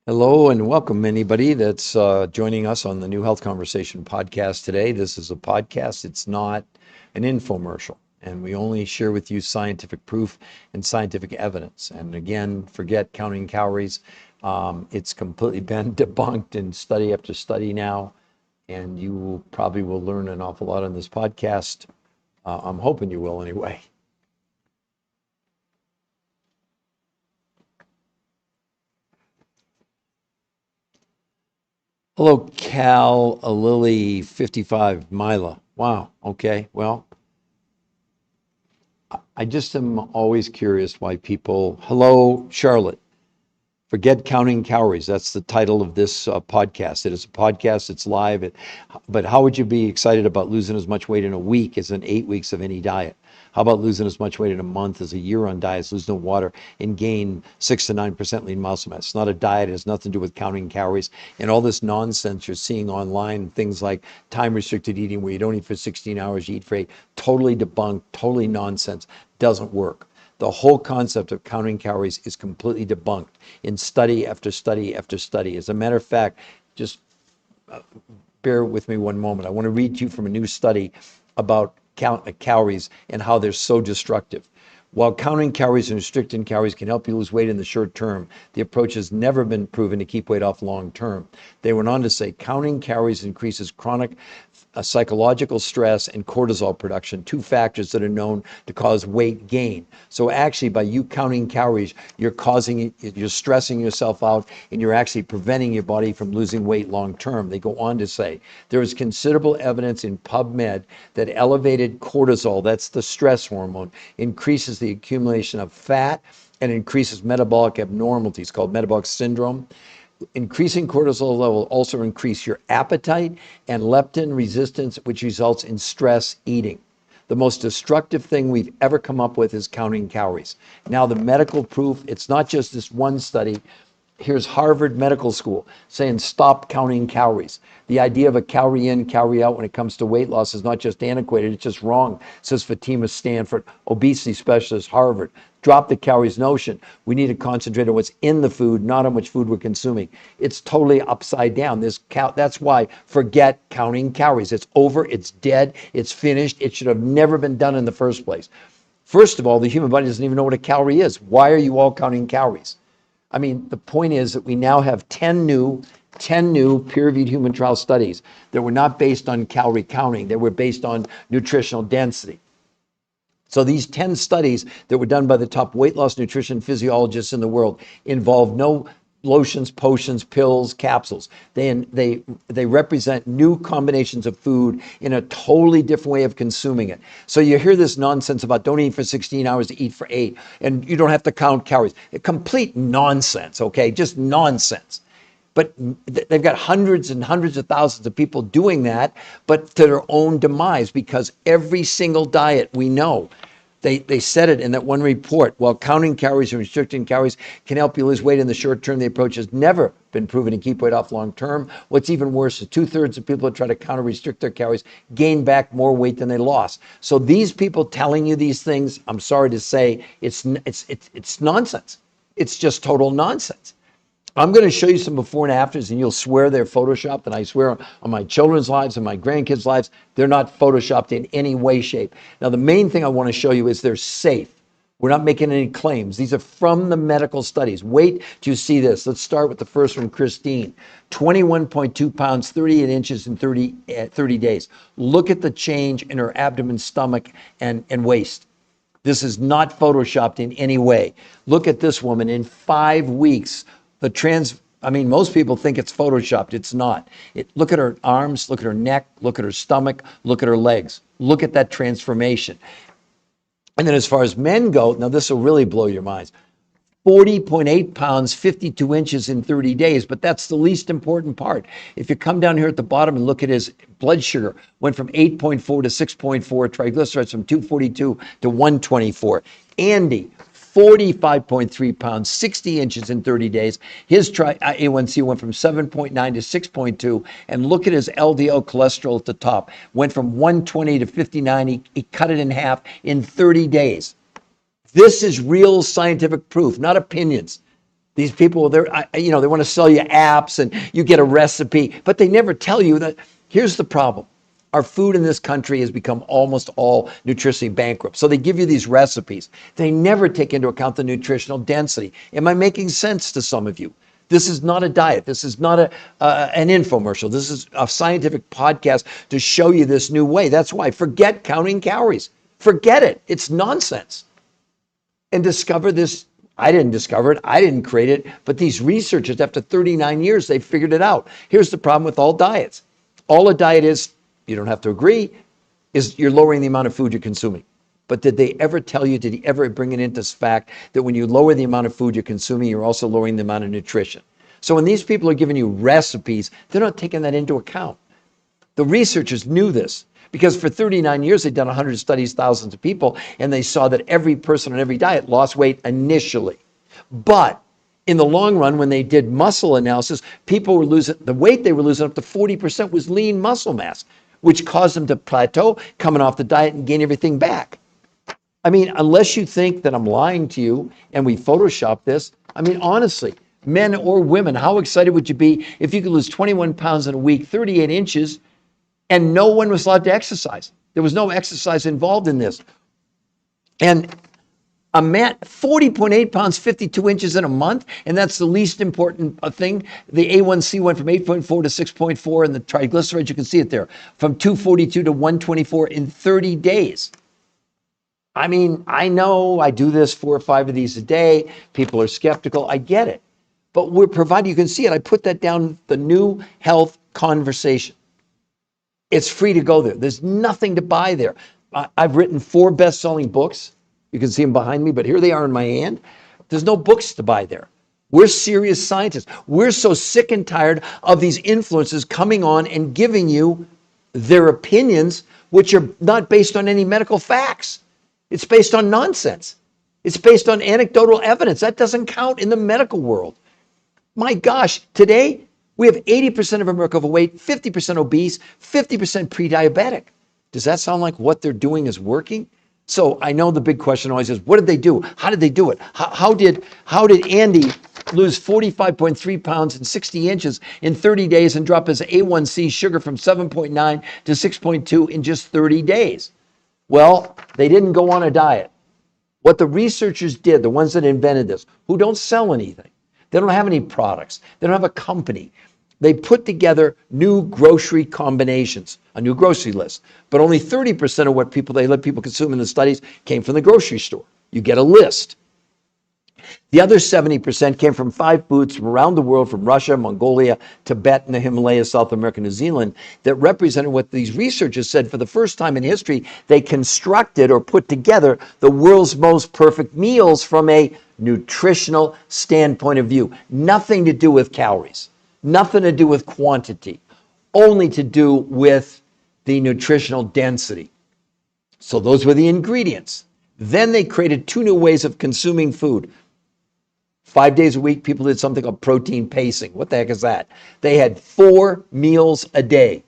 Hello and welcome, anybody that's joining us on the New Health Conversation podcast today. This is a podcast, it's not an infomercial, and we only share with you scientific proof and scientific evidence. And again, forget counting calories. It's completely been debunked in study after study now, and probably will learn an awful lot on this podcast. I'm hoping you will anyway. Hello, Cal, Lily, 55, Mila. Wow. Okay. Well, I just am always curious why people. Hello, Charlotte. Forget counting calories. That's the title of this podcast. It is a podcast. It's live. But how would you be excited about losing as much weight in a week as in 8 weeks of any diet? How about losing as much weight in a month as a year on diets, lose no water, and gain 6 to 9% lean muscle mass? It's not a diet. It has nothing to do with counting calories. And all this nonsense you're seeing online, things like time-restricted eating where you don't eat for 16 hours, you eat for 8, totally debunked, totally nonsense, doesn't work. The whole concept of counting calories is completely debunked in study after study after study. As a matter of fact, just bear with me one moment. I want to read to you from a new study about calories and how they're so destructive. While counting calories and restricting calories can help you lose weight in the short term, the approach has never been proven to keep weight off long term. They went on to say counting calories increases chronic psychological stress and cortisol production, two factors that are known to cause weight gain. So actually, by you counting calories, you're stressing yourself out, and you're actually preventing your body from losing weight long term. They go on to say there is considerable evidence in PubMed that elevated cortisol, that's the stress hormone, increases the accumulation of fat and increases metabolic abnormalities called metabolic syndrome. Increasing cortisol level also increase your appetite and leptin resistance, which results in stress eating. The most destructive thing we've ever come up with is counting calories. Now, the medical proof, it's not just this one study. Here's Harvard Medical School saying stop counting calories. The idea of a calorie in, calorie out when it comes to weight loss is not just antiquated, it's just wrong, says Fatima Stanford, obesity specialist, Harvard. Drop the calories notion. We need to concentrate on what's in the food, not how much food we're consuming. It's totally upside down. That's why forget counting calories. It's over, it's dead, it's finished. It should have never been done in the first place. First of all, the human body doesn't even know what a calorie is. Why are you all counting calories? I mean, the point is that we now have 10 new peer-reviewed human trial studies that were not based on calorie counting. They were based on nutritional density. So these 10 studies that were done by the top weight loss nutrition physiologists in the world involved no lotions, potions, pills, capsules. They represent new combinations of food in a totally different way of consuming it. So you hear this nonsense about don't eat for 16 hours to eat for 8, and you don't have to count calories. Complete nonsense, okay? Just nonsense. But they've got hundreds and hundreds of thousands of people doing that, but to their own demise, because every single diet we know, they said it in that one report, while counting calories and restricting calories can help you lose weight in the short term, the approach has never been proven to keep weight off long term. What's even worse is 2/3 of people that try to counter restrict their calories gain back more weight than they lost. So these people telling you these things, I'm sorry to say, it's nonsense. It's just total nonsense. I'm going to show you some before and afters, and you'll swear they're photoshopped, and I swear on my children's lives and my grandkids' lives, they're not photoshopped in any way, shape. Now, the main thing I want to show you is they're safe. We're not making any claims. These are from the medical studies. Wait till you see this. Let's start with the first one, Christine. 21.2 pounds, 38 inches in 30 days. Look at the change in her abdomen, stomach, and waist. This is not photoshopped in any way. Look at this woman in 5 weeks. Most people think it's photoshopped. It's not. Look at her arms, look at her neck, look at her stomach, look at her legs. Look at that transformation. And then as far as men go, now this will really blow your minds. 40.8 pounds, 52 inches in 30 days, but that's the least important part. If you come down here at the bottom and look at his blood sugar, went from 8.4 to 6.4, triglycerides from 242 to 124. Andy, 45.3 pounds, 60 inches in 30 days. His A1C went from 7.9 to 6.2. And look at his LDL cholesterol at the top. Went from 120 to 59. He cut it in half in 30 days. This is real scientific proof, not opinions. These people, they want to sell you apps and you get a recipe, but they never tell you that. Here's the problem. Our food in this country has become almost all nutritionally bankrupt. So they give you these recipes. They never take into account the nutritional density. Am I making sense to some of you? This is not a diet. This is not an infomercial. This is a scientific podcast to show you this new way. That's why forget counting calories. Forget it. It's nonsense. And discover this. I didn't discover it. I didn't create it. But these researchers, after 39 years, they figured it out. Here's the problem with all diets. All a diet is, you don't have to agree, is you're lowering the amount of food you're consuming. But did they ever tell you, did he ever bring it into fact that when you lower the amount of food you're consuming, you're also lowering the amount of nutrition? So when these people are giving you recipes, they're not taking that into account. The researchers knew this because for 39 years, they'd done 100 studies, thousands of people, and they saw that every person on every diet lost weight initially. But in the long run, when they did muscle analysis, people were losing, the weight they were losing up to 40% was lean muscle mass, which caused them to plateau, coming off the diet and gain everything back. I mean, unless you think that I'm lying to you and we Photoshop this, I mean, honestly, men or women, how excited would you be if you could lose 21 pounds in a week, 38 inches, and no one was allowed to exercise? There was no exercise involved in this. And a man, 40.8 pounds, 52 inches in a month, and that's the least important thing. The A1C went from 8.4 to 6.4, and the triglycerides, you can see it there, from 242 to 124 in 30 days. I mean, I know I do this 4 or 5 of these a day. People are skeptical. I get it. But we're providing, you can see it. I put that down, the New Health Conversation. It's free to go there. There's nothing to buy there. I've written 4 best-selling books. You can see them behind me, but here they are in my hand. There's no books to buy there. We're serious scientists. We're so sick and tired of these influencers coming on and giving you their opinions, which are not based on any medical facts. It's based on nonsense. It's based on anecdotal evidence. That doesn't count in the medical world. My gosh, today we have 80% of America overweight, 50% obese, 50% pre-diabetic. Does that sound like what they're doing is working? So I know the big question always is, what did they do? How did they do it? How did Andy lose 45.3 pounds and 60 inches in 30 days and drop his A1C sugar from 7.9 to 6.2 in just 30 days? Well, they didn't go on a diet. What the researchers did, the ones that invented this, who don't sell anything, they don't have any products, they don't have a company. They put together new grocery combinations, a new grocery list. But only 30% of what they let people consume in the studies came from the grocery store. You get a list. The other 70% came from 5 foods from around the world, from Russia, Mongolia, Tibet, and the Himalayas, South America, New Zealand, that represented what these researchers said for the first time in history. They constructed or put together the world's most perfect meals from a nutritional standpoint of view. Nothing to do with calories, nothing to do with quantity, only to do with the nutritional density. So those were the ingredients. Then they created 2 new ways of consuming food. 5 days a week, people did something called protein pacing. What the heck is that? They had 4 meals a day.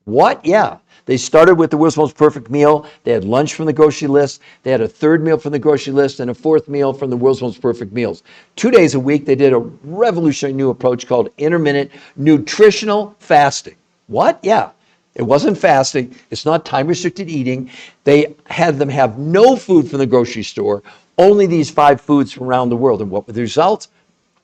What? Yeah. They started with the world's most perfect meal. They had lunch from the grocery list. They had a 3rd meal from the grocery list and a 4th meal from the world's most perfect meals. 2 days a week, they did a revolutionary new approach called intermittent nutritional fasting. What? Yeah. It wasn't fasting. It's not time-restricted eating. They had them have no food from the grocery store, only these 5 foods from around the world. And what were the results?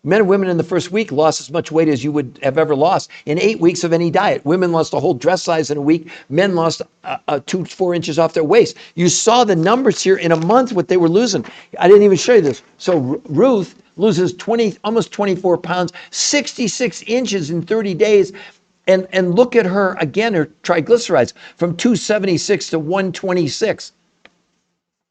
Men and women in the first week lost as much weight as you would have ever lost in 8 weeks of any diet. Women lost a whole dress size in a week. Men lost 2-4 inches off their waist. You saw the numbers here in a month, what they were losing. I didn't even show you this. So Ruth loses almost 24 pounds, 66 inches in 30 days. And look at her, again, her triglycerides from 276 to 126.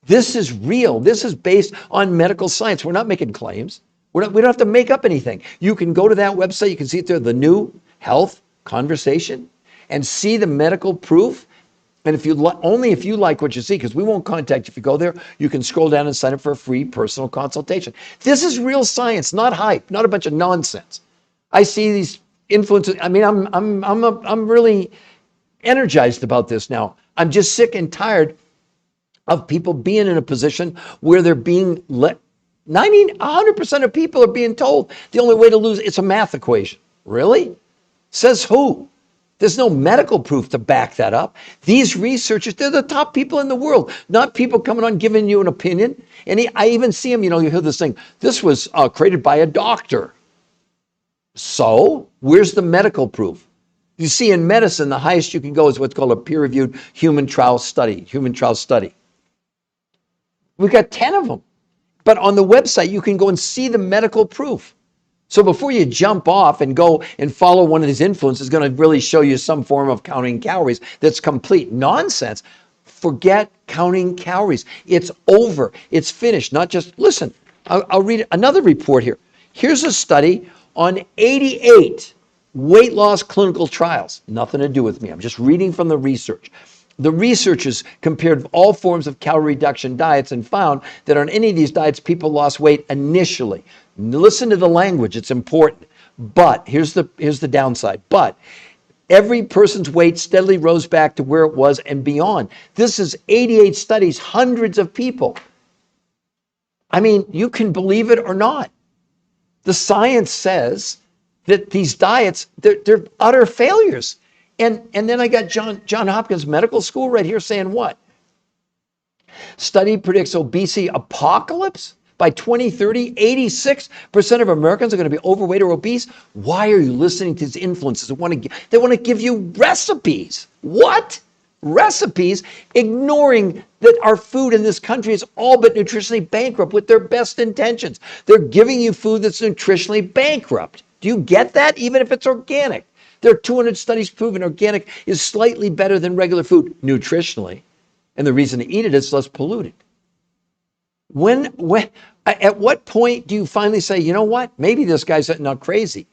This is real. This is based on medical science. We're not making claims. We don't have to make up anything. You can go to that website. You can see it there, the New Health Conversation, and see the medical proof. And only if you like what you see, because we won't contact you if you go there, you can scroll down and sign up for a free personal consultation. This is real science, not hype, not a bunch of nonsense. I see these influences. I mean, I'm really energized about this now. I'm just sick and tired of people being in a position where they're being 100% of people are being told the only way to lose, it's a math equation. Really? Says who? There's no medical proof to back that up. These researchers, they're the top people in the world, not people coming on giving you an opinion. And I even see them, you hear this thing, this was created by a doctor. So where's the medical proof? You see, in medicine, the highest you can go is what's called a peer-reviewed human trial study. We've got 10 of them. But on the website, you can go and see the medical proof. So before you jump off and go and follow one of these influencers, it's going to really show you some form of counting calories that's complete nonsense. Forget counting calories. It's over. It's finished. Not just, listen, I'll read another report here. Here's a study on 88 weight loss clinical trials. Nothing to do with me. I'm just reading from the research. The researchers compared all forms of calorie reduction diets and found that on any of these diets, people lost weight initially. Listen to the language, it's important. But here's the downside. But every person's weight steadily rose back to where it was and beyond. This is 88 studies, hundreds of people. I mean, you can believe it or not. The science says that these diets, they're utter failures. And then I got John Hopkins Medical School right here saying what? Study predicts obesity apocalypse by 2030. 86% of Americans are going to be overweight or obese. Why are you listening to these influencers? They want to give you recipes. What? Recipes, ignoring that our food in this country is all but nutritionally bankrupt with their best intentions. They're giving you food that's nutritionally bankrupt. Do you get that? Even if it's organic. There are 200 studies proven organic is slightly better than regular food nutritionally. And the reason to eat it is less polluted. At what point do you finally say, you know what? Maybe this guy's not crazy.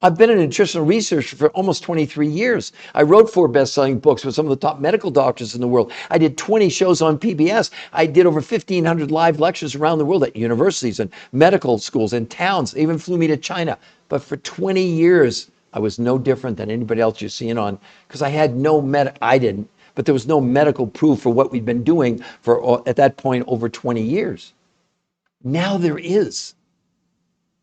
I've been a nutritional researcher for almost 23 years. I wrote 4 best-selling books with some of the top medical doctors in the world. I did 20 shows on PBS. I did over 1,500 live lectures around the world at universities and medical schools and towns. They even flew me to China. But for 20 years, I was no different than anybody else you're seeing on, because I had but there was no medical proof for what we'd been doing for, at that point, over 20 years. Now there is.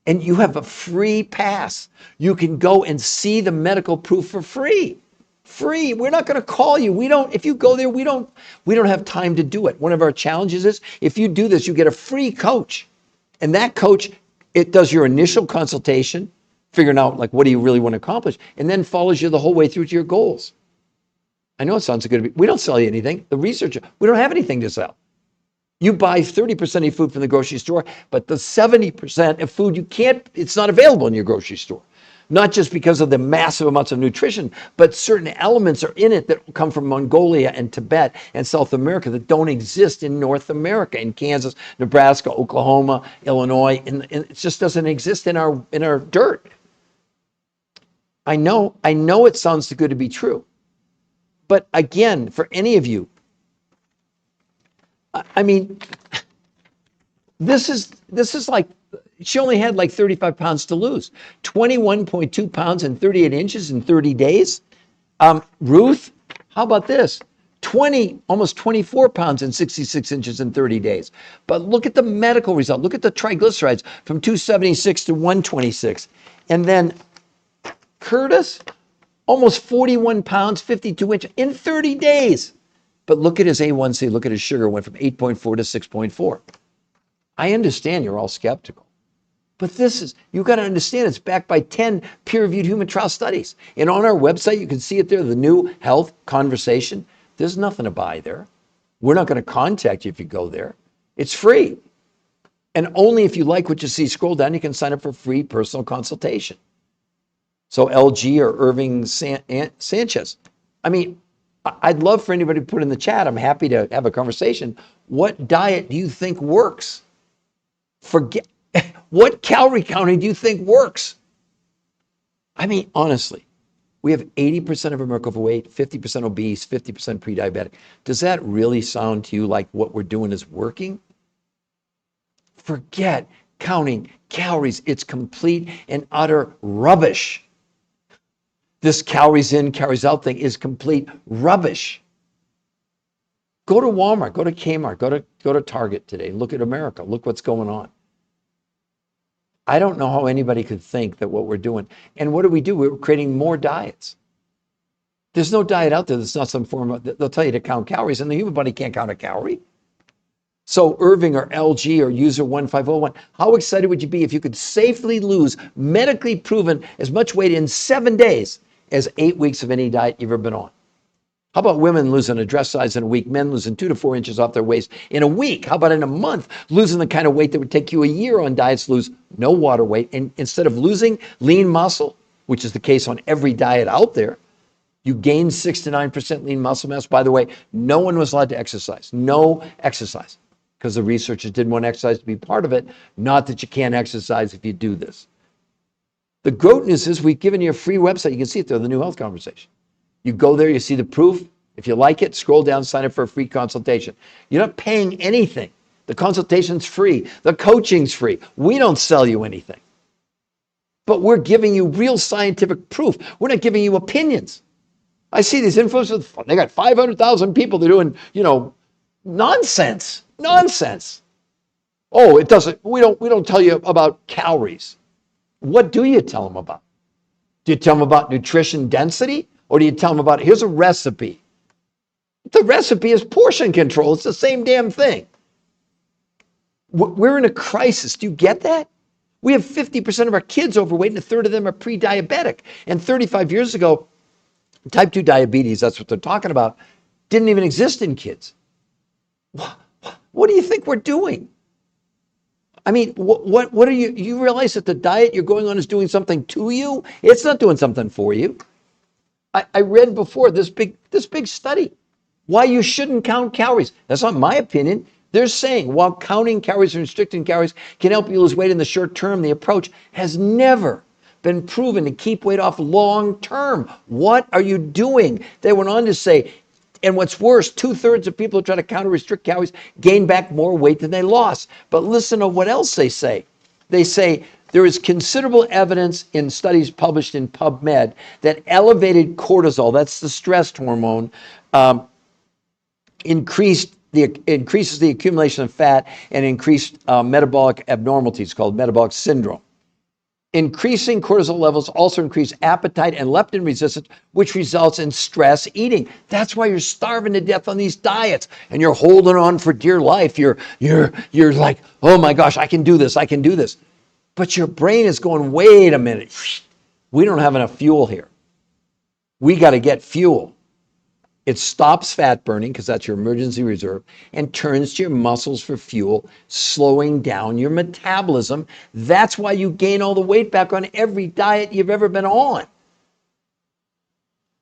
And you have a free pass. You can go and see the medical proof for free. Free. We're not going to call you. If you go there, we don't have time to do it. One of our challenges is, if you do this, you get a free coach. And that coach, it does your initial consultation, figuring out what do you really want to accomplish, and then follows you the whole way through to your goals. I know it sounds good. We don't sell you anything. The researcher, we don't have anything to sell. You buy 30% of your food from the grocery store, but the 70% of food it's not available in your grocery store. Not just because of the massive amounts of nutrition, but certain elements are in it that come from Mongolia and Tibet and South America that don't exist in North America, in Kansas, Nebraska, Oklahoma, Illinois, and it just doesn't exist in our dirt. I know it sounds too good to be true. But again, for any of you, I mean, this is like, she only had 35 pounds to lose. 21.2 pounds and 38 inches in 30 days. Ruth, how about this? Almost 24 pounds and 66 inches in 30 days. But look at the medical result. Look at the triglycerides from 276 to 126. And then Curtis, almost 41 pounds, 52 inches in 30 days. But look at his A1C, look at his sugar, went from 8.4 to 6.4. I understand you're all skeptical. But you got to understand, it's backed by 10 peer-reviewed human trial studies. And on our website, you can see it there, the new health conversation. There's nothing to buy there. We're not going to contact you if you go there. It's free. And only if you like what you see, scroll down, you can sign up for free personal consultation. So LG or Irving Sanchez. I mean, I'd love for anybody to put in the chat. I'm happy to have a conversation. What diet do you think works? What calorie counting do you think works? I mean, honestly, we have 80% of America overweight, 50% obese, 50% pre-diabetic. Does that really sound to you like what we're doing is working? Forget counting calories. It's complete and utter rubbish. This calories in, calories out thing is complete rubbish. Go to Walmart, go to Kmart, go to Target today. Look at America. Look what's going on. I don't know how anybody could think that what we're doing. And what do? We're creating more diets. There's no diet out there that's not some form of, they'll tell you to count calories, and the human body can't count a calorie. So Irving or LG or user 1501, how excited would you be if you could safely lose, medically proven, as much weight in 7 days as 8 weeks of any diet you've ever been on? How about women losing a dress size in a week, men losing 2 to 4 inches off their waist in a week? How about in a month, losing the kind of weight that would take you a year on diets, lose no water weight, and instead of losing lean muscle, which is the case on every diet out there, you gain 6 to 9% lean muscle mass. By the way, no one was allowed to exercise. No exercise. Because the researchers didn't want exercise to be part of it. Not that you can't exercise if you do this. The great news is we've given you a free website. You can see it there, the New Health Conversation. You go there, you see the proof. If you like it, scroll down, sign up for a free consultation. You're not paying anything. The consultation's free. The coaching's free. We don't sell you anything. But we're giving you real scientific proof. We're not giving you opinions. I see these influencers, they got 500,000 people. They're doing, nonsense. Nonsense. Oh, it doesn't, we don't tell you about calories. What do you tell them about? Do you tell them about nutrition density? Or do you tell them about, here's a recipe? The recipe is portion control. It's the same damn thing. We're in a crisis. Do you get that? We have 50% of our kids overweight and a third of them are pre-diabetic. And 35 years ago, type 2 diabetes, that's what they're talking about, didn't even exist in kids. What do you think we're doing? I mean, what are you realize that the diet you're going on is doing something to you? It's not doing something for you. I read before this big study, why you shouldn't count calories. That's not my opinion. They're saying while counting calories and restricting calories can help you lose weight in the short term, the approach has never been proven to keep weight off long term. What are you doing? They went on to say, and what's worse, 2/3 of people who try to counter restrict calories gain back more weight than they lost. But listen to what else they say. They say there is considerable evidence in studies published in PubMed that elevated cortisol, that's the stress hormone, increases the accumulation of fat and increased metabolic abnormalities called metabolic syndrome. Increasing cortisol levels also increase appetite and leptin resistance, which results in stress eating. That's why you're starving to death on these diets and you're holding on for dear life. You're like, oh my gosh, I can do this. But your brain is going, wait a minute. We don't have enough fuel here. We got to get fuel. It stops fat burning because that's your emergency reserve and turns to your muscles for fuel, slowing down your metabolism. That's why you gain all the weight back on every diet you've ever been on.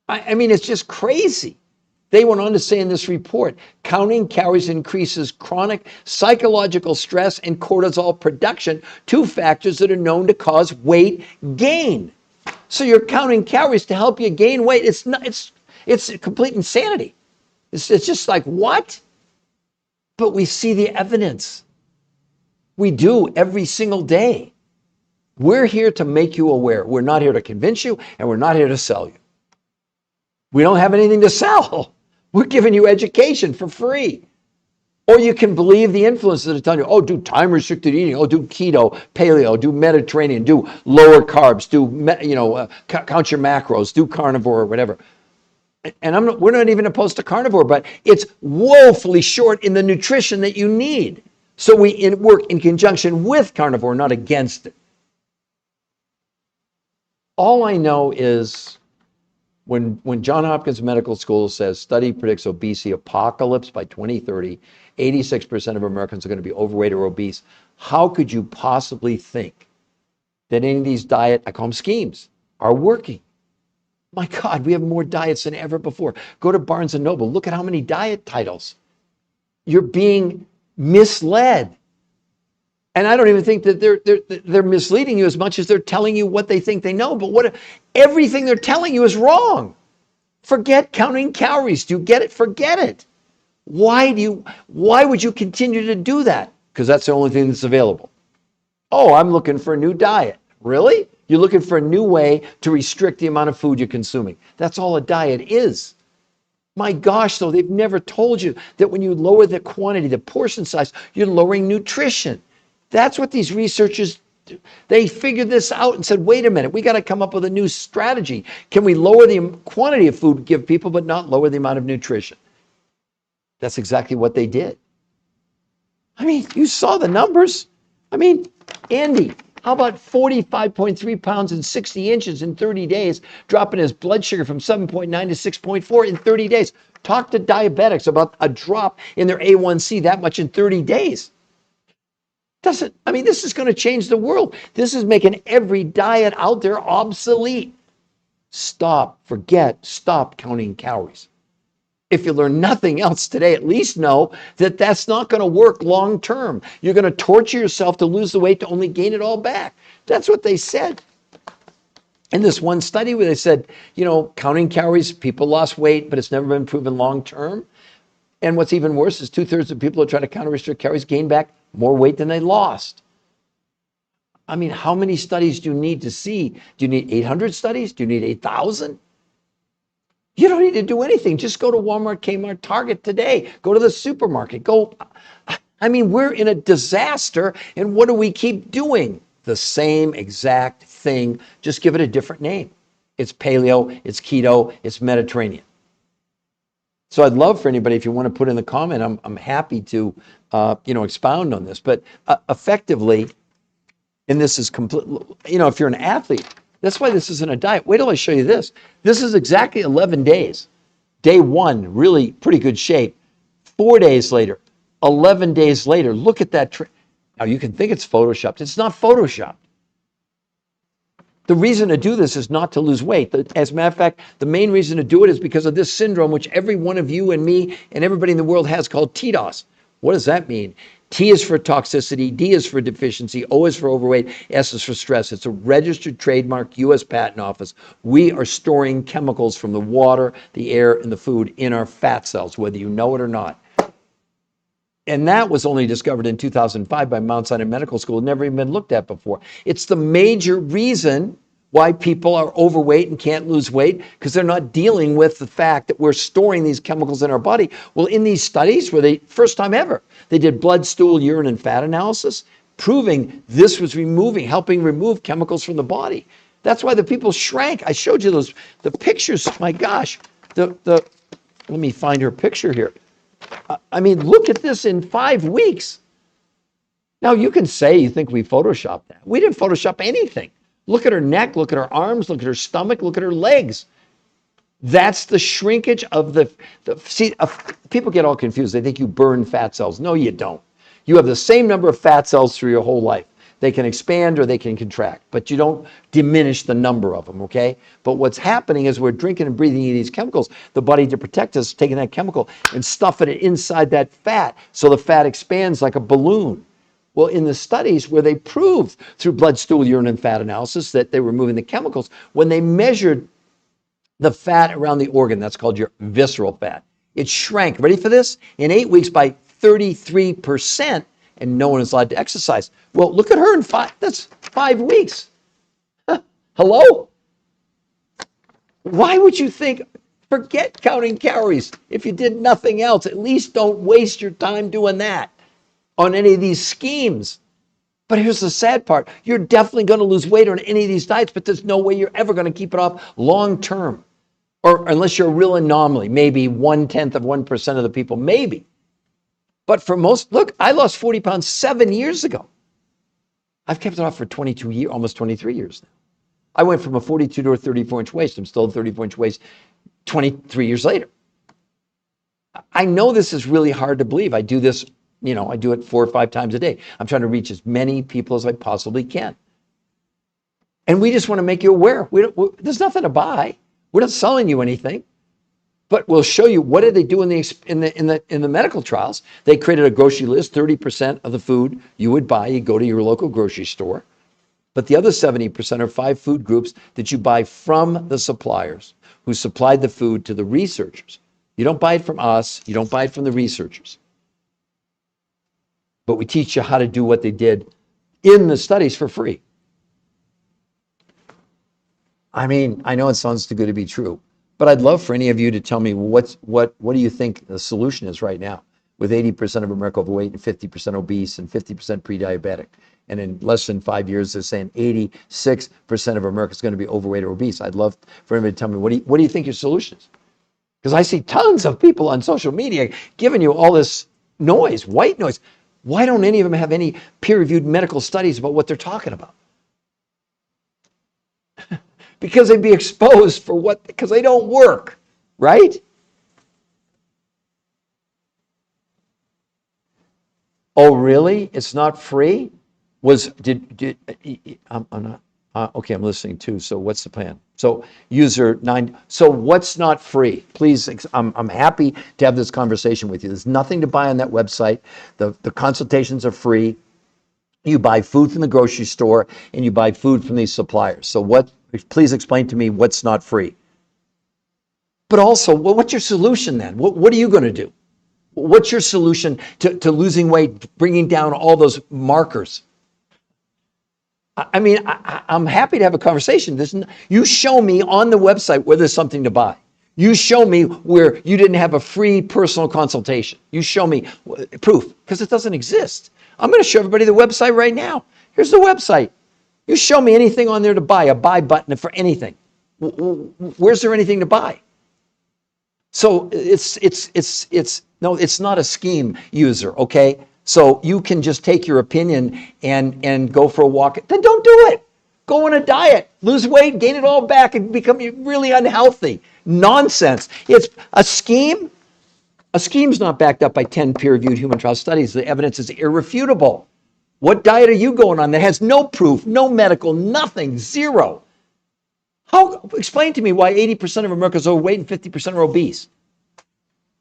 I mean, it's just crazy. They went on to say in this report, counting calories increases chronic psychological stress and cortisol production, 2 factors that are known to cause weight gain. So you're counting calories to help you gain weight. It's complete insanity. It's just like, what? But we see the evidence. We do every single day. We're here to make you aware. We're not here to convince you, and we're not here to sell you. We don't have anything to sell. We're giving you education for free. Or you can believe the influencers that are telling you, oh, do time-restricted eating, oh, do keto, paleo, do Mediterranean, do lower carbs, count your macros, do carnivore or whatever. And we're not even opposed to carnivore, but it's woefully short in the nutrition that you need. So we work in conjunction with carnivore, not against it. All I know is when Johns Hopkins Medical School says study predicts obesity apocalypse by 2030, 86% of Americans are going to be overweight or obese. How could you possibly think that any of these diet, I call them schemes, are working? My God, we have more diets than ever before. Go to Barnes & Noble. Look at how many diet titles. You're being misled. And I don't even think that they're misleading you as much as they're telling you what they think they know. But everything they're telling you is wrong. Forget counting calories. Do you get it? Forget it. Why would you continue to do that? Because that's the only thing that's available. Oh, I'm looking for a new diet. Really? You're looking for a new way to restrict the amount of food you're consuming. That's all a diet is. My gosh, though, they've never told you that when you lower the quantity, the portion size, you're lowering nutrition. That's what these researchers They figured this out and said, wait a minute, we got to come up with a new strategy. Can we lower the quantity of food we give people, but not lower the amount of nutrition? That's exactly what they did. I mean, you saw the numbers. I mean, Andy, how about 45.3 pounds and 60 inches in 30 days, dropping his blood sugar from 7.9 to 6.4 in 30 days? Talk to diabetics about a drop in their A1C that much in 30 days. This is going to change the world. This is making every diet out there obsolete. Stop counting calories. If you learn nothing else today, at least know that that's not going to work long term. You're going to torture yourself to lose the weight to only gain it all back. That's what they said. In this one study where they said, counting calories, people lost weight, but it's never been proven long term. And what's even worse is 2/3 of people who try to counter restrict calories gain back more weight than they lost. I mean, how many studies do you need to see? Do you need 800 studies? Do you need 8,000? You don't need to do anything. Just go to Walmart, Kmart, Target today. Go to the supermarket. We're in a disaster. And what do we keep doing? The same exact thing. Just give it a different name. It's paleo, it's keto, it's Mediterranean. So I'd love for anybody, if you want to put in the comment, I'm happy to, expound on this. But effectively, and this is complete, if you're an athlete, that's why this isn't a diet. Wait till I show you this. This is exactly 11 days. Day one, really pretty good shape. 4 days later, 11 days later, look at that. Now you can think it's Photoshopped. It's not Photoshopped. The reason to do this is not to lose weight. As a matter of fact, the main reason to do it is because of this syndrome, which every one of you and me and everybody in the world has, called TDOS. What does that mean? T is for toxicity, D is for deficiency, O is for overweight, S is for stress. It's a registered trademark, U.S. Patent Office. We are storing chemicals from the water, the air, and the food in our fat cells, whether you know it or not. And that was only discovered in 2005 by Mount Sinai Medical School. Never even been looked at before. It's the major reason why people are overweight and can't lose weight, because they're not dealing with the fact that we're storing these chemicals in our body. Well, in these studies, where they, first time ever, they did blood, stool, urine, and fat analysis, proving this was helping remove chemicals from the body. That's why the people shrank. I showed you the pictures. My gosh, let me find her picture here. Look at this in 5 weeks. Now, you can say you think we photoshopped that. We didn't Photoshop anything. Look at her neck, look at her arms, look at her stomach, look at her legs. That's the shrinkage of people get all confused. They think you burn fat cells. No, you don't. You have the same number of fat cells through your whole life. They can expand or they can contract, but you don't diminish the number of them, okay? But what's happening is we're drinking and breathing these chemicals. The body, to protect us, is taking that chemical and stuffing it inside that fat, so the fat expands like a balloon. Well, in the studies where they proved through blood, stool, urine, and fat analysis that they were removing the chemicals, when they measured the fat around the organ, that's called your visceral fat, it shrank, ready for this, in 8 weeks by 33%, and no one is allowed to exercise. Well, look at her in that's 5 weeks. Hello? Why would you think, forget counting calories. If you did nothing else, at least don't waste your time doing that on any of these schemes. But here's the sad part. You're definitely going to lose weight on any of these diets, but there's no way you're ever going to keep it off long term. Or unless you're a real anomaly, maybe 0.1% of the people, maybe. But for most, look, I lost 40 pounds 7 years ago. I've kept it off for 22 years, almost 23 years now. I went from a 42 to a 34-inch waist. I'm still a 34-inch waist 23 years later. I know this is really hard to believe. I do this, I do it 4 or 5 times a day. I'm trying to reach as many people as I possibly can. And we just want to make you aware. There's nothing to buy. We're not selling you anything. But we'll show you what did they do in the medical trials. They created a grocery list, 30% of the food you would buy, you go to your local grocery store. But the other 70% are 5 food groups that you buy from the suppliers who supplied the food to the researchers. You don't buy it from us, you don't buy it from the researchers. But we teach you how to do what they did in the studies for free. I know it sounds too good to be true. But I'd love for any of you to tell me what do you think the solution is right now? with 80% of America overweight and 50% obese and 50% pre-diabetic. And in less than 5 years, they're saying 86% of America is going to be overweight or obese. I'd love for anybody to tell me, what do you think your solution is? Because I see tons of people on social media giving you all this noise, white noise. Why don't any of them have any peer-reviewed medical studies about what they're talking about? Because they'd be exposed for what, because they don't work, right? Oh, really? It's not free? I'm not, okay, I'm listening too. So what's the plan? So user 9, so what's not free? Please, I'm happy to have this conversation with you. There's nothing to buy on that website. The consultations are free. You buy food from the grocery store and you buy food from these suppliers. So please explain to me what's not free. But also, what's your solution then? What are you going to do? What's your solution to losing weight, bringing down all those markers? I mean, I'm happy to have a conversation. You show me on the website where there's something to buy. You show me where you didn't have a free personal consultation. You show me proof, because it doesn't exist. I'm going to show everybody the website right now. Here's the website. You show me anything on there to buy, a buy button for anything. Where's there anything to buy? So it's not a scheme, user, okay? So you can just take your opinion and go for a walk. Then don't do it. Go on a diet, lose weight, gain it all back, and become really unhealthy. Nonsense. It's a scheme. A scheme's not backed up by 10 peer-reviewed human trial studies. The evidence is irrefutable. What diet are you going on that has no proof, no medical, nothing, zero? Explain to me why 80% of Americans are overweight and 50% are obese.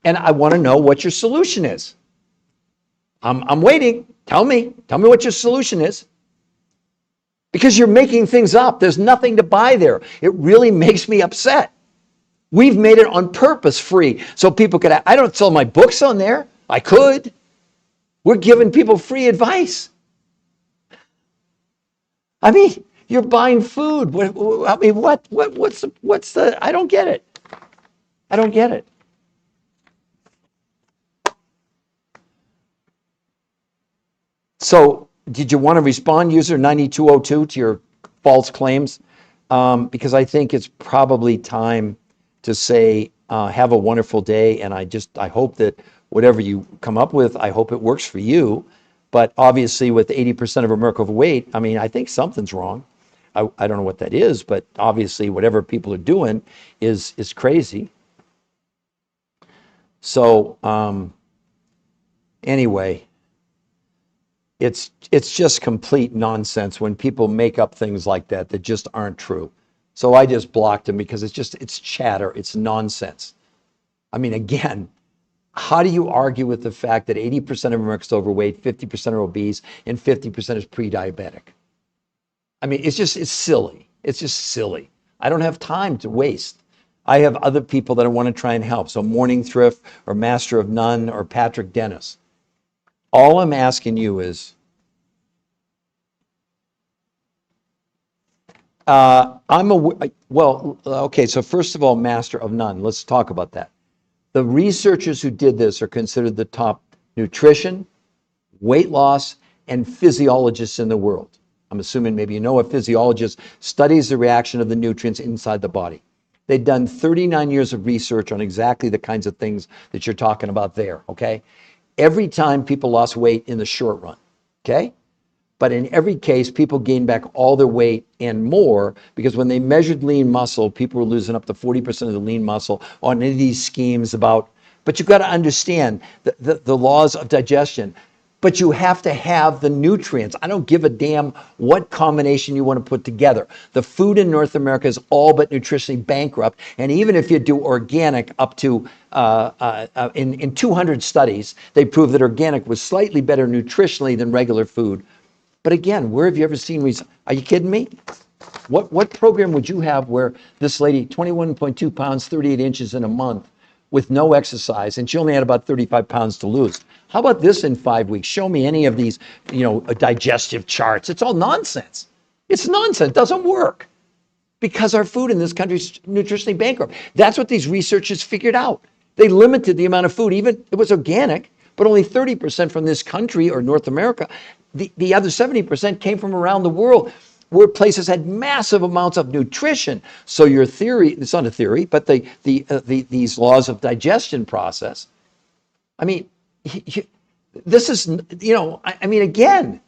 And I want to know what your solution is. I'm waiting. Tell me what your solution is. Because you're making things up. There's nothing to buy there. It really makes me upset. We've made it on purpose free so people could. I don't sell my books on there. I could. We're giving people free advice. I mean, you're buying food. I mean, what's the? I don't get it. I don't get it. So, did you want to respond, user 9202, to your false claims? Because I think it's probably time to say, have a wonderful day, and I hope that whatever you come up with, I hope it works for you. But obviously, with 80% of America overweight, I mean, I think something's wrong. I don't know what that is, but obviously, whatever people are doing is crazy. So, anyway. It's just complete nonsense when people make up things like that just aren't true. So I just blocked them because it's chatter, it's nonsense. I mean, again, how do you argue with the fact that 80% of Americans are overweight, 50% are obese, and 50% is pre-diabetic? I mean, it's silly. It's just silly. I don't have time to waste. I have other people that I want to try and help. So Morning Thrift or Master of None or Patrick Dennis. All I'm asking you is, okay, so first of all, Master of None. Let's talk about that. The researchers who did this are considered the top nutrition, weight loss, and physiologists in the world. I'm assuming maybe you know a physiologist studies the reaction of the nutrients inside the body. They've done 39 years of research on exactly the kinds of things that you're talking about there, okay? Every time people lost weight in the short run, okay? But in every case, people gained back all their weight and more, because when they measured lean muscle, people were losing up to 40% of the lean muscle on any of these schemes about, but you've got to understand the laws of digestion. But you have to have the nutrients. I don't give a damn what combination you want to put together. The food in North America is all but nutritionally bankrupt. And even if you do organic up to, in 200 studies, they prove that organic was slightly better nutritionally than regular food. But again, where have you ever seen are you kidding me? What program would you have where this lady, 21.2 pounds, 38 inches in a month, with no exercise, and she only had about 35 pounds to lose? How about this in 5 weeks? Show me any of these, digestive charts. It's all nonsense. It's nonsense. It doesn't work because our food in this country is nutritionally bankrupt. That's what these researchers figured out. They limited the amount of food, even it was organic, but only 30% from this country or North America. The other 70% came from around the world, where places had massive amounts of nutrition. So your theory, it's not a theory, but these laws of digestion process. I mean, this is, again,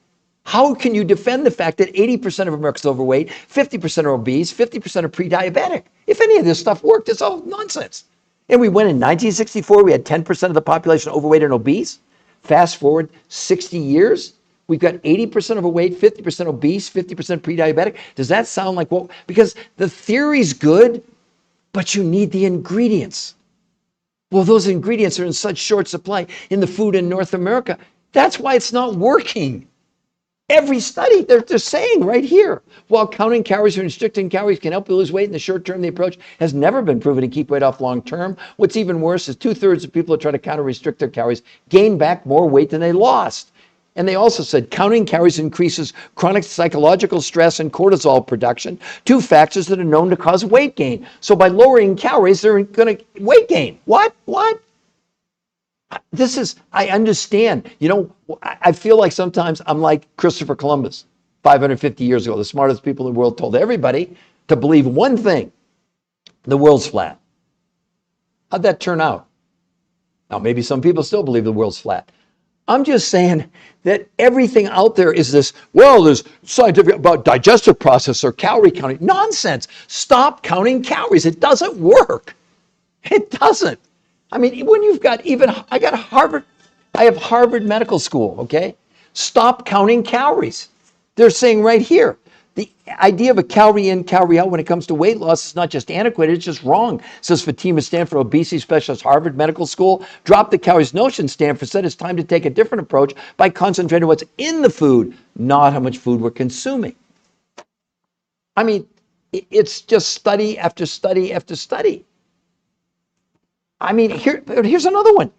how can you defend the fact that 80% of Americans are overweight, 50% are obese, 50% are pre-diabetic? If any of this stuff worked, it's all nonsense. And we went in 1964, we had 10% of the population overweight and obese. Fast forward 60 years, we've got 80% overweight, 50% obese, 50% pre-diabetic. Does that sound like what? Because the theory's good, but you need the ingredients. Well, those ingredients are in such short supply in the food in North America. That's why it's not working. Every study, they're saying right here, while counting calories or restricting calories can help you lose weight in the short term, the approach has never been proven to keep weight off long term. What's even worse is 2/3 of people who try to counter restrict their calories gain back more weight than they lost. And they also said counting calories increases chronic psychological stress and cortisol production, two factors that are known to cause weight gain. So by lowering calories, they're going to weight gain. What? I understand. I feel like sometimes I'm like Christopher Columbus 550 years ago. The smartest people in the world told everybody to believe one thing: the world's flat. How'd that turn out? Now, maybe some people still believe the world's flat. I'm just saying that everything out there is this, well, there's scientific about digestive process or calorie counting. Nonsense. Stop counting calories. It doesn't work. It doesn't. I mean, when you've got I have Harvard Medical School, okay? Stop counting calories. They're saying right here, the idea of a calorie in, calorie out when it comes to weight loss is not just antiquated, it's just wrong, says Fatima Stanford, obesity specialist, Harvard Medical School. Drop the calories notion, Stanford said. It's time to take a different approach by concentrating on what's in the food, not how much food we're consuming. I mean, it's just study after study after study. I mean, here's another one.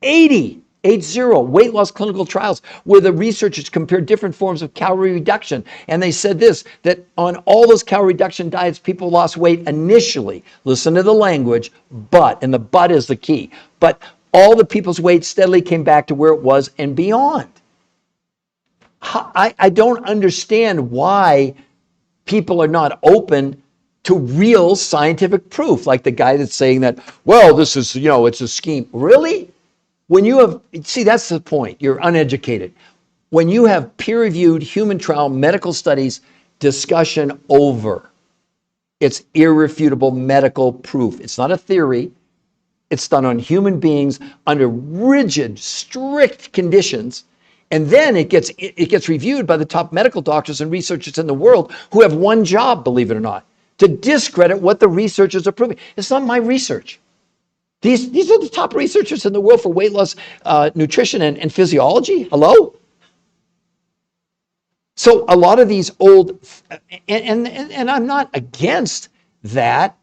80 weight loss clinical trials where the researchers compared different forms of calorie reduction. And they said this, that on all those calorie reduction diets, people lost weight initially. Listen to the language, and the but is the key. But all the people's weight steadily came back to where it was and beyond. I don't understand why people are not open to real scientific proof, like the guy that's saying that, well, this is, it's a scheme. Really? When you have, see, that's the point. You're uneducated. When you have peer-reviewed human trial medical studies, discussion over. It's irrefutable medical proof. It's not a theory. It's done on human beings under rigid, strict conditions. And then it gets reviewed by the top medical doctors and researchers in the world who have one job, believe it or not, to discredit what the researchers are proving. It's not my research. These are the top researchers in the world for weight loss, nutrition, and physiology. Hello? So a lot of these old, and I'm not against that,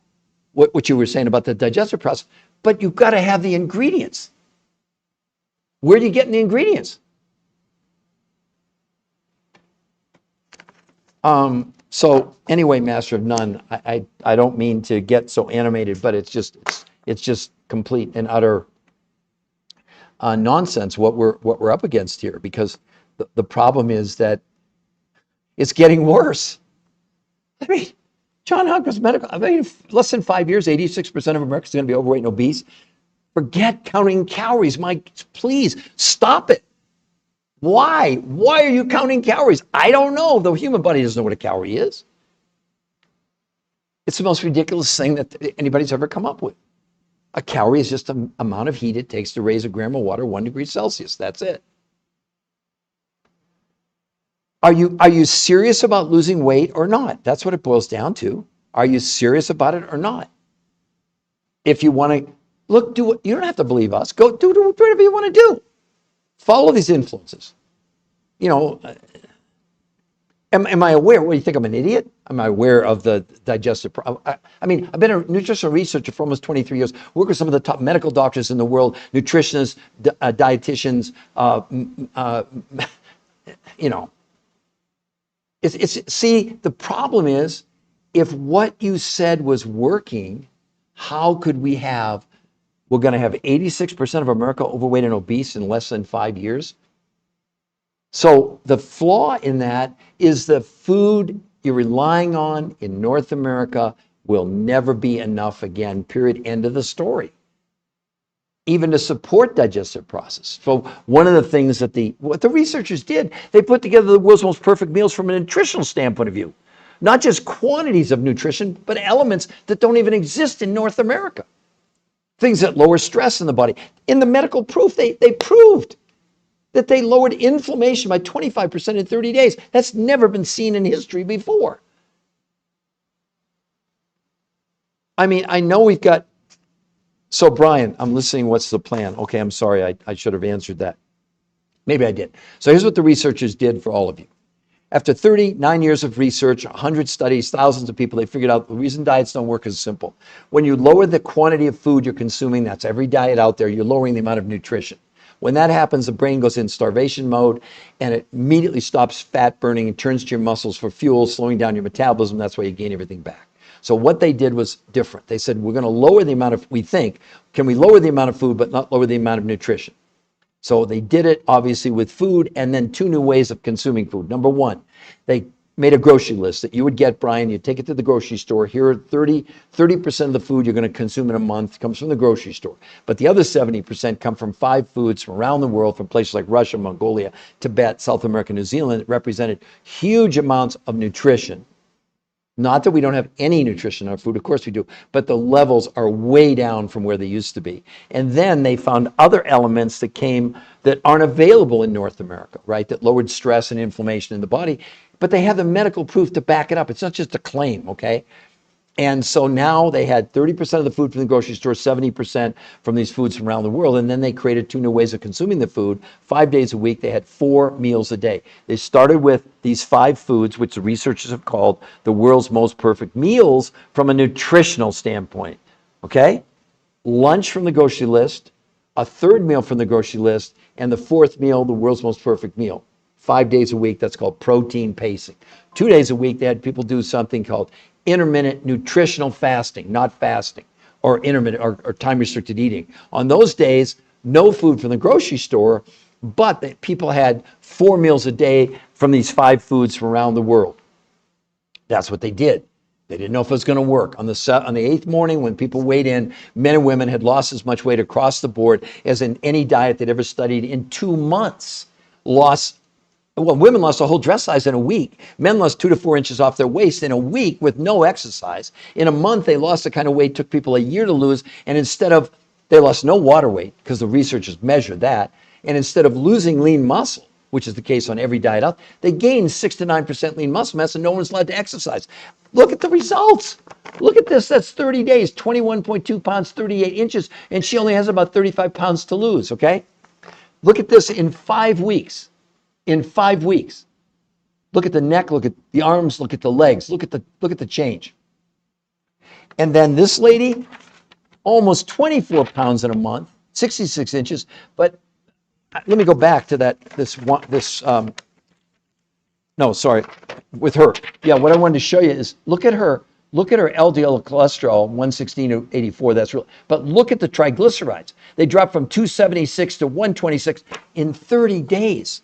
what you were saying about the digestive process, but you've got to have the ingredients. Where are you getting the ingredients? So anyway, Master of None, I don't mean to get so animated, but it's just complete and utter nonsense what we're up against here, because the problem is that it's getting worse. I mean, John Hopkins Medical, less than 5 years, 86% of Americans are going to be overweight and obese. Forget counting calories. Please stop it. Why? Why are you counting calories? I don't know. The human body doesn't know what a calorie is. It's the most ridiculous thing that anybody's ever come up with. A calorie is just the amount of heat it takes to raise a gram of water 1 degree Celsius. That's it. Are you serious about losing weight or not? That's what it boils down to. Are you serious about it or not? If you want to look, you don't have to believe us. Go do whatever you want to do. Follow these influences. Am I aware? What do you think? I'm an idiot? Am I aware of the digestive problem? I mean, I've been a nutritional researcher for almost 23 years. Work with some of the top medical doctors in the world, nutritionists, dietitians. See, the problem is, if what you said was working, how could we have we're going to have 86% of America overweight and obese in less than 5 years. So the flaw in that is the food you're relying on in North America will never be enough again, period, end of the story, even to support digestive process. So one of the things that what the researchers did, they put together the world's most perfect meals from a nutritional standpoint of view. Not just quantities of nutrition, but elements that don't even exist in North America. Things that lower stress in the body. In the medical proof, they proved that they lowered inflammation by 25% in 30 days. That's never been seen in history before. I mean, I know we've got, so Brian, I'm listening, what's the plan? Okay, I'm sorry, I should have answered that. Maybe I did. So here's what the researchers did for all of you. After 39 years of research, 100 studies, thousands of people, they figured out the reason diets don't work is simple. When you lower the quantity of food you're consuming, that's every diet out there, you're lowering the amount of nutrition. When that happens, the brain goes in starvation mode and it immediately stops fat burning and turns to your muscles for fuel, slowing down your metabolism. That's why you gain everything back. So what they did was different. They said, we're going to lower the amount of, can we lower the amount of food but not lower the amount of nutrition? So they did it obviously with food, and then two new ways of consuming food. Number one, they made a grocery list that you would get, Brian. You take it to the grocery store. Here are 30% of the food you're going to consume in a month comes from the grocery store. But the other 70% come from 5 foods from around the world, from places like Russia, Mongolia, Tibet, South America, New Zealand, that represented huge amounts of nutrition. Not that we don't have any nutrition in our food, of course we do, but the levels are way down from where they used to be. And then they found other elements that aren't available in North America, right? That lowered stress and inflammation in the body, but they have the medical proof to back it up. It's not just a claim, okay? And so now they had 30% of the food from the grocery store, 70% from these foods from around the world. And then they created 2 new ways of consuming the food. 5 days a week, they had 4 meals a day. They started with these 5 foods, which the researchers have called the world's most perfect meals from a nutritional standpoint, okay? Lunch from the grocery list, a 3rd meal from the grocery list, and the 4th meal, the world's most perfect meal. 5 days a week, that's called protein pacing. 2 days a week, they had people do something called intermittent nutritional fasting, not fasting, or intermittent or time restricted eating. On those days, no food from the grocery store, but people had 4 meals a day from these 5 foods from around the world. That's what they did. They didn't know if it was going to work. On the 8th morning, when people weighed in, men and women had lost as much weight across the board as in any diet they'd ever studied in 2 months. Women lost a whole dress size in a week. Men lost 2 to 4 inches off their waist in a week with no exercise. In a month, they lost the kind of weight it took people a year to lose. And they lost no water weight, because the researchers measured that. And instead of losing lean muscle, which is the case on every diet out, they gained 6 to 9% lean muscle mass, and no one's allowed to exercise. Look at the results. Look at this. That's 30 days, 21.2 pounds, 38 inches, and she only has about 35 pounds to lose, okay? Look at this in 5 weeks. In 5 weeks. Look at the neck, look at the arms, look at the legs, look at the change. And then this lady, almost 24 pounds in a month, 66 inches. But let me go back to with her. Yeah, what I wanted to show you is look at her LDL cholesterol, 116 to 84, that's real. But look at the triglycerides. They dropped from 276 to 126 in 30 days.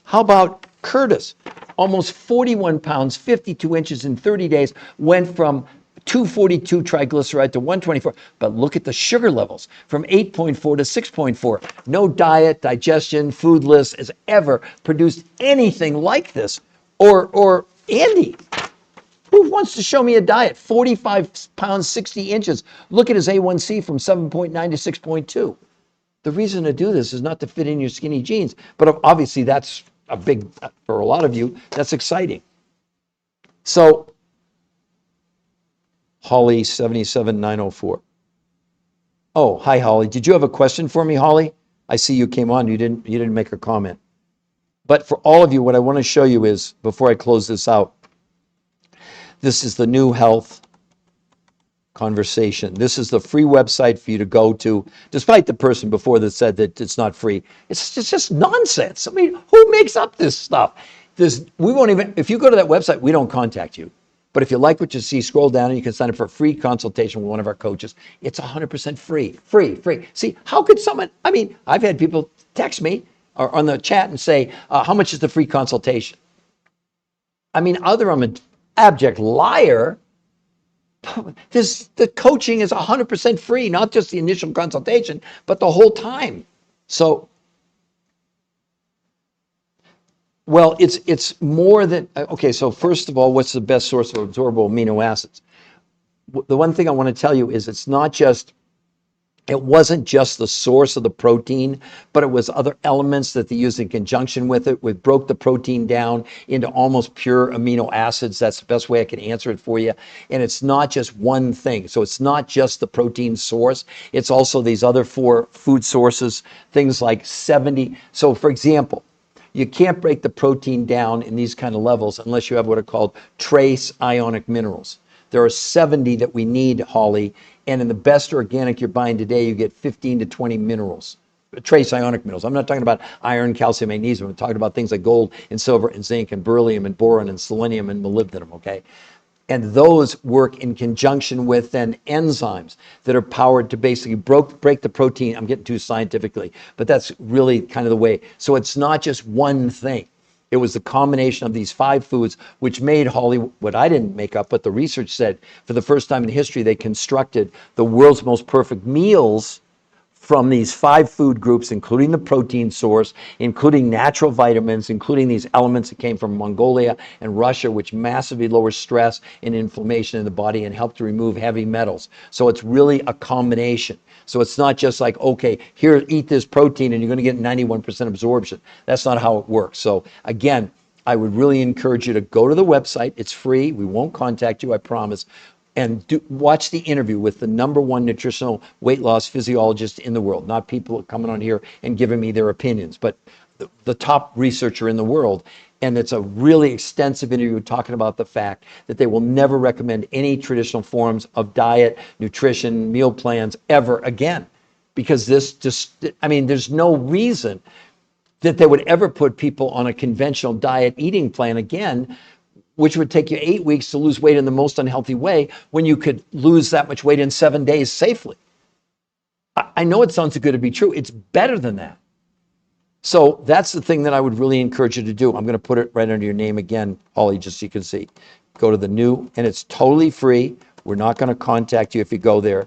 How about Curtis? Almost 41 pounds, 52 inches in 30 days, went from 242 triglyceride to 124. But look at the sugar levels, from 8.4 to 6.4. No diet, digestion, food list has ever produced anything like this. Or Andy, who wants to show me a diet? 45 pounds, 60 inches. Look at his A1C from 7.9 to 6.2. The reason to do this is not to fit in your skinny jeans, but obviously that's for a lot of you, that's exciting. So, Holly 77904. Oh, hi Holly. Did you have a question for me, Holly? I see you came on. You didn't make a comment. But for all of you, what I want to show you is, before I close this out, this is the new health conversation. This is the free website for you to go to, despite the person before that said that it's not free. It's just nonsense. I mean, who makes up this stuff? We won't even, if you go to that website, we don't contact you. But if you like what you see, scroll down and you can sign up for a free consultation with one of our coaches. It's 100% free, free. See, how could someone, I mean, I've had people text me or on the chat and say, how much is the free consultation? I mean, other I'm an abject liar. The coaching is 100% free, not just the initial consultation, but the whole time. So, well, it's more than, okay, so first of all, what's the best source of absorbable amino acids? The one thing I want to tell you is it wasn't just the source of the protein, but it was other elements that they used in conjunction with it. We broke the protein down into almost pure amino acids. That's the best way I can answer it for you. And it's not just one thing. So it's not just the protein source. It's also these other 4 food sources, things like 70. So for example, you can't break the protein down in these kind of levels unless you have what are called trace ionic minerals. There are 70 that we need, Holly, and in the best organic you're buying today, you get 15 to 20 minerals, trace ionic minerals. I'm not talking about iron, calcium, magnesium. I'm talking about things like gold and silver and zinc and beryllium and boron and selenium and molybdenum, okay? And those work in conjunction with then enzymes that are powered to basically break the protein. I'm getting too scientifically, but that's really kind of the way. So it's not just one thing. It was the combination of these 5 foods, which made Holly, what I didn't make up, but the research said for the first time in history, they constructed the world's most perfect meals from these 5 food groups, including the protein source, including natural vitamins, including these elements that came from Mongolia and Russia, which massively lower stress and inflammation in the body and help to remove heavy metals. So it's really a combination. So it's not just like, okay, here, eat this protein and you're going to get 91% absorption. That's not how it works. So again, I would really encourage you to go to the website. It's free. We won't contact you, I promise. And watch the interview with the #1 nutritional weight loss physiologist in the world, not people coming on here and giving me their opinions, but the top researcher in the world. And it's a really extensive interview talking about the fact that they will never recommend any traditional forms of diet, nutrition, meal plans ever again. Because this just, I mean, there's no reason that they would ever put people on a conventional diet eating plan again, which would take you 8 weeks to lose weight in the most unhealthy way when you could lose that much weight in 7 days safely. I know it sounds too good to be true. It's better than that. So that's the thing that I would really encourage you to do. I'm going to put it right under your name again, Holly, just so you can see. Go to the new, and it's totally free. We're not going to contact you if you go there.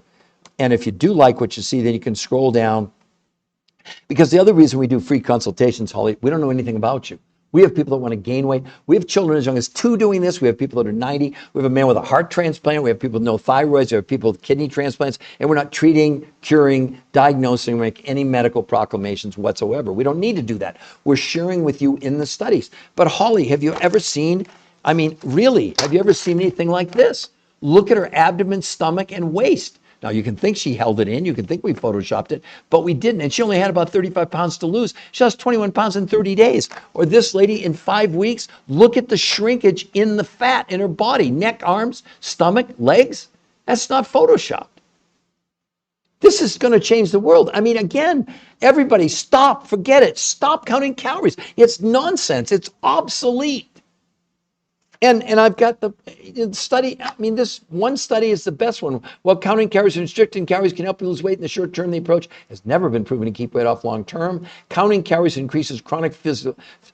And if you do like what you see, then you can scroll down. Because the other reason we do free consultations, Holly, we don't know anything about you. We have people that want to gain weight. We have children as young as 2 doing this. We have people that are 90. We have a man with a heart transplant. We have people with no thyroids. We have people with kidney transplants. And we're not treating, curing, diagnosing, make any medical proclamations whatsoever. We don't need to do that. We're sharing with you in the studies. But Holly, have you ever seen, I mean, really, have you ever seen anything like this? Look at her abdomen, stomach, and waist. Now, you can think she held it in. You can think we photoshopped it, but we didn't. And she only had about 35 pounds to lose. She lost 21 pounds in 30 days. Or this lady in 5 weeks, look at the shrinkage in the fat in her body, neck, arms, stomach, legs. That's not photoshopped. This is going to change the world. I mean, again, everybody stop, forget it. Stop counting calories. It's nonsense. It's obsolete. And I've got the study, I mean, this one study is the best one. While counting calories and restricting calories can help you lose weight in the short term, the approach has never been proven to keep weight off long term. Counting calories increases chronic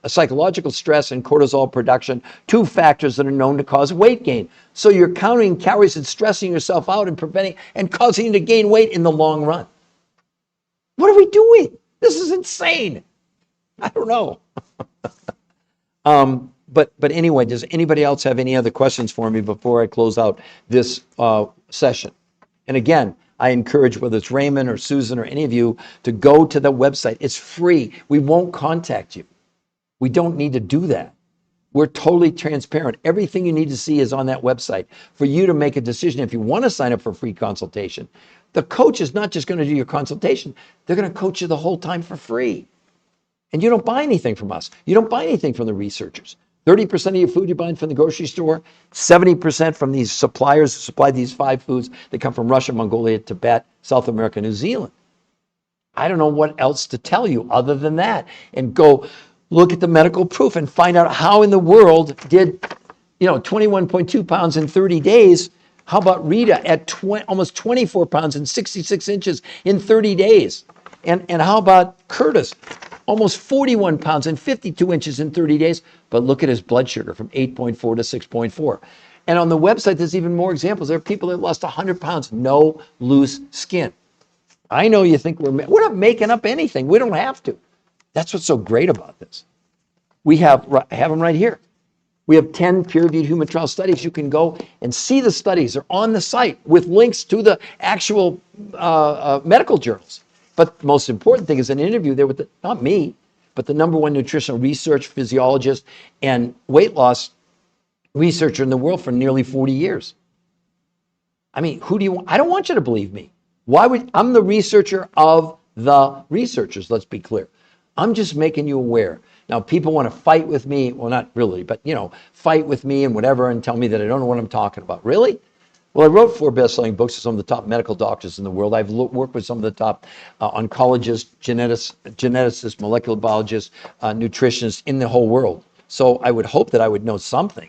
psychological stress and cortisol production, 2 factors that are known to cause weight gain. So you're counting calories and stressing yourself out and preventing and causing you to gain weight in the long run. What are we doing? This is insane. I don't know. But anyway, does anybody else have any other questions for me before I close out this session? And again, I encourage whether it's Raymond or Susan or any of you to go to the website. It's free. We won't contact you. We don't need to do that. We're totally transparent. Everything you need to see is on that website for you to make a decision. If you want to sign up for a free consultation, the coach is not just going to do your consultation. They're going to coach you the whole time for free. And you don't buy anything from us. You don't buy anything from the researchers. 30% of your food you're buying from the grocery store, 70% from these suppliers who supply these 5 foods that come from Russia, Mongolia, Tibet, South America, New Zealand. I don't know what else to tell you other than that. And go look at the medical proof and find out how in the world did 21.2 pounds in 30 days. How about Rita at almost 24 pounds and 66 inches in 30 days? And how about Curtis? Almost 41 pounds and 52 inches in 30 days. But look at his blood sugar from 8.4 to 6.4. And on the website, there's even more examples. There are people that lost 100 pounds, no loose skin. I know you think we're not making up anything. We don't have to. That's what's so great about this. I have them right here. We have 10 peer-reviewed human trial studies. You can go and see the studies. They're on the site with links to the actual medical journals. But the most important thing is an interview there with not me, but the #1 nutritional research physiologist and weight loss researcher in the world for nearly 40 years. I mean, who do you want? I don't want you to believe me. I'm the researcher of the researchers, let's be clear. I'm just making you aware. Now, people want to fight with me. Well, not really, but, fight with me and whatever and tell me that I don't know what I'm talking about. Really? Well, I wrote 4 best-selling books with some of the top medical doctors in the world. I've worked with some of the top oncologists, geneticists, molecular biologists, nutritionists in the whole world. So I would hope that I would know something.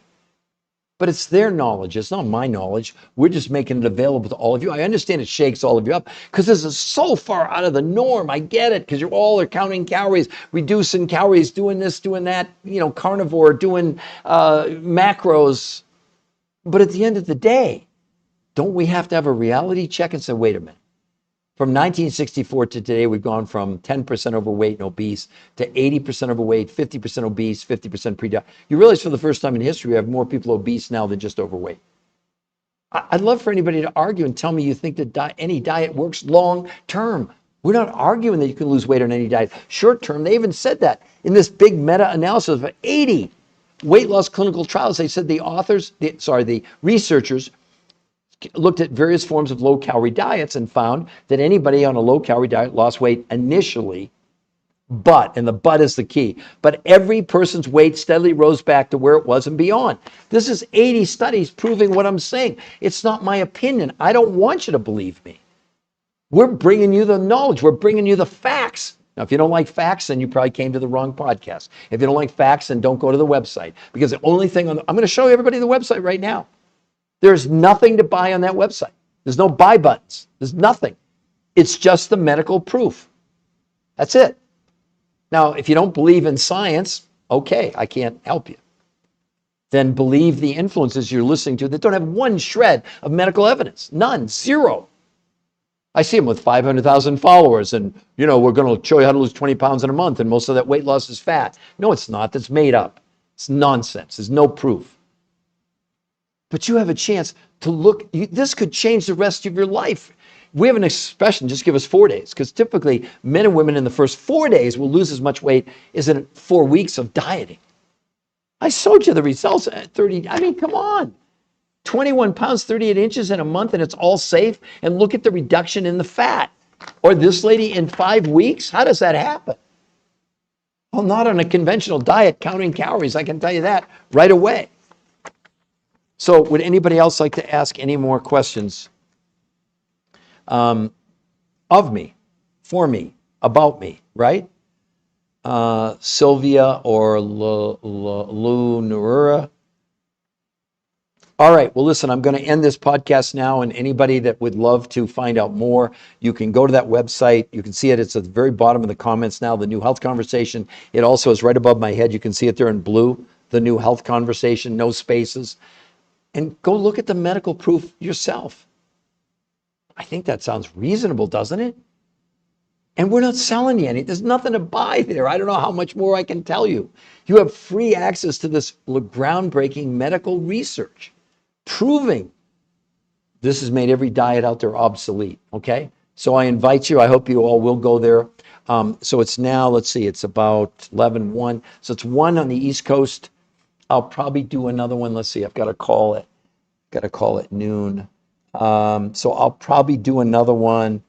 But it's their knowledge. It's not my knowledge. We're just making it available to all of you. I understand it shakes all of you up because this is so far out of the norm. I get it because you're all counting calories, reducing calories, doing this, doing that, carnivore, doing macros. But at the end of the day, don't we have to have a reality check and say, wait a minute. From 1964 to today, we've gone from 10% overweight and obese to 80% overweight, 50% obese, 50% pre-diabetic. You realize for the first time in history, we have more people obese now than just overweight. I'd love for anybody to argue and tell me you think that any diet works long term. We're not arguing that you can lose weight on any diet. Short term, they even said that in this big meta-analysis of 80 weight loss clinical trials. They said the researchers looked at various forms of low-calorie diets and found that anybody on a low-calorie diet lost weight initially, and the but is the key, but every person's weight steadily rose back to where it was and beyond. This is 80 studies proving what I'm saying. It's not my opinion. I don't want you to believe me. We're bringing you the knowledge. We're bringing you the facts. Now, if you don't like facts, then you probably came to the wrong podcast. If you don't like facts, then don't go to the website, because the only thing I'm going to show everybody the website right now. There's nothing to buy on that website. There's no buy buttons. There's nothing. It's just the medical proof. That's it. Now, if you don't believe in science, okay, I can't help you. Then believe the influences you're listening to that don't have one shred of medical evidence. None. Zero. I see them with 500,000 followers and, we're going to show you how to lose 20 pounds in a month and most of that weight loss is fat. No, it's not. That's made up. It's nonsense. There's no proof. But you have a chance to look. This could change the rest of your life. We have an expression, just give us 4 days, because typically men and women in the first 4 days will lose as much weight as in 4 weeks of dieting. I showed you the results at 30. I mean, come on. 21 pounds, 38 inches in a month, and it's all safe. And look at the reduction in the fat. Or this lady in 5 weeks. How does that happen? Well, not on a conventional diet, counting calories. I can tell you that right away. So would anybody else like to ask any more questions of me, for me, about me, right? Sylvia or Lunura? All right, well, listen, I'm going to end this podcast now, and anybody that would love to find out more, you can go to that website. You can see it. It's at the very bottom of the comments now, the New Health Conversation. It also is right above my head. You can see it there in blue, the New Health Conversation, no spaces. And go look at the medical proof yourself. I think that sounds reasonable, doesn't it? And we're not selling you any. There's nothing to buy there. I don't know how much more I can tell you. You have free access to this groundbreaking medical research proving this has made every diet out there obsolete, okay? So I invite you. I hope you all will go there. So it's now, let's see, it's about 11:01. So it's 1 on the East Coast. I'll probably do another one. Let's see, I've got to call it. Got to call it noon. So I'll probably do another one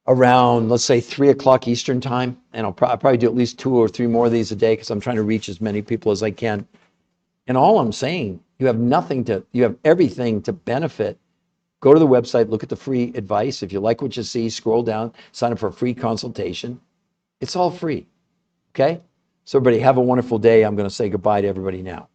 around, let's say, 3 o'clock Eastern time. And I'll probably do at least 2 or 3 more of these a day because I'm trying to reach as many people as I can. And all I'm saying, you have everything to benefit. Go to the website, look at the free advice. If you like what you see, scroll down, sign up for a free consultation. It's all free. Okay? So everybody have a wonderful day. I'm going to say goodbye to everybody now.